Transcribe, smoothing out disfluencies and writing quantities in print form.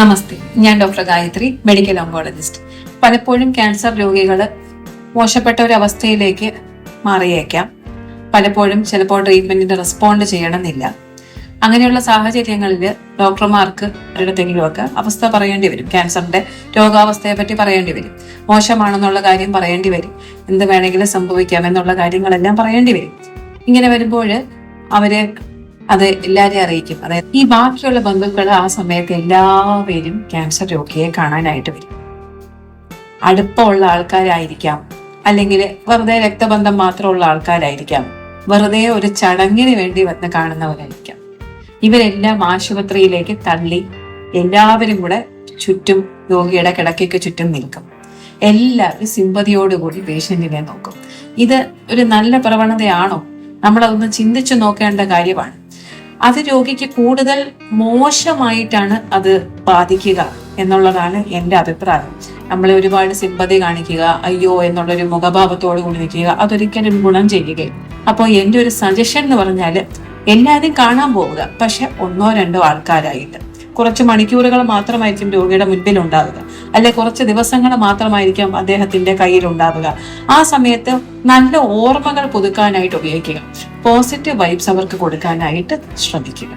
നമസ്തേ, ഞാൻ doctor Gayathri, medical oncologist. പലപ്പോഴും cancer രോഗികൾ മോശപ്പെട്ട ഒരു അവസ്ഥയിലേക്ക് മാറിയേക്കാം. പലപ്പോഴും ചിലപ്പോൾ ട്രീറ്റ്മെന്റിന് റെസ്പോണ്ട് ചെയ്യണമെന്നില്ല. അങ്ങനെയുള്ള സാഹചര്യങ്ങളിൽ ഡോക്ടർമാർക്ക് ഒരിടത്തെങ്കിലുമൊക്കെ അവസ്ഥ പറയേണ്ടി വരും. ക്യാൻസറിന്റെ രോഗാവസ്ഥയെ പറ്റി പറയേണ്ടി വരും, മോശമാണെന്നുള്ള കാര്യം പറയേണ്ടി വരും, എന്ത് വേണമെങ്കിലും സംഭവിക്കാം എന്നുള്ള കാര്യങ്ങളെല്ലാം പറയേണ്ടി വരും. ഇങ്ങനെ വരുമ്പോൾ അവര് അത് എല്ലാവരെയും അറിയിക്കും. അതായത് ഈ ബാക്കിയുള്ള ബന്ധുക്കൾ ആ സമയത്ത് എല്ലാവരും ക്യാൻസർ രോഗിയെ കാണാനായിട്ട് വരും. അടുപ്പമുള്ള ആൾക്കാരായിരിക്കാം, അല്ലെങ്കിൽ വെറുതെ രക്തബന്ധം മാത്രമുള്ള ആൾക്കാരായിരിക്കാം, വെറുതെ ഒരു ചടങ്ങിന് വേണ്ടി വന്ന് കാണുന്നവരായിരിക്കാം. ഇവരെല്ലാം ആശുപത്രിയിലേക്ക് തള്ളി എല്ലാവരും കൂടെ ചുറ്റും രോഗിയുടെ കിടക്കയ്ക്ക് ചുറ്റും നിൽക്കും. എല്ലാവരും സിമ്പതിയോടുകൂടി പേഷ്യന്റിനെ നോക്കും. ഇത് ഒരു നല്ല പ്രവണതയാണോ? നമ്മളതൊന്ന് ചിന്തിച്ചു നോക്കേണ്ട കാര്യമാണ്. അത് രോഗിക്ക് കൂടുതൽ മോശമായിട്ടാണ് അത് ബാധിക്കുക എന്നുള്ളതാണ് എൻ്റെ അഭിപ്രായം. നമ്മളെ ഒരുപാട് സിമ്പതി കാണിക്കുക, അയ്യോ എന്നുള്ളൊരു മുഖഭാവത്തോട് കൂടി നിൽക്കുക, അതൊരിക്കലും ഗുണം ചെയ്യുകയും. അപ്പോൾ എൻ്റെ ഒരു സജഷൻ എന്ന് പറഞ്ഞാൽ, എല്ലാവരും കാണാൻ പോവുക, പക്ഷെ 1-2 ആൾക്കാരായിട്ട്. കുറച്ച് മണിക്കൂറുകൾ മാത്രമായിരിക്കും രോഗിയുടെ മുൻപിൽ ഉണ്ടാവുക, അല്ലെ കുറച്ച് ദിവസങ്ങൾ മാത്രമായിരിക്കും അദ്ദേഹത്തിന്റെ കയ്യിൽ ഉണ്ടാവുക. ആ സമയത്ത് നല്ല ഓർമ്മകൾ പുതുക്കാനായിട്ട് ഉപയോഗിക്കുക, പോസിറ്റീവ് വൈബ്സ് അവർക്ക് കൊടുക്കാനായിട്ട് ശ്രമിക്കുക.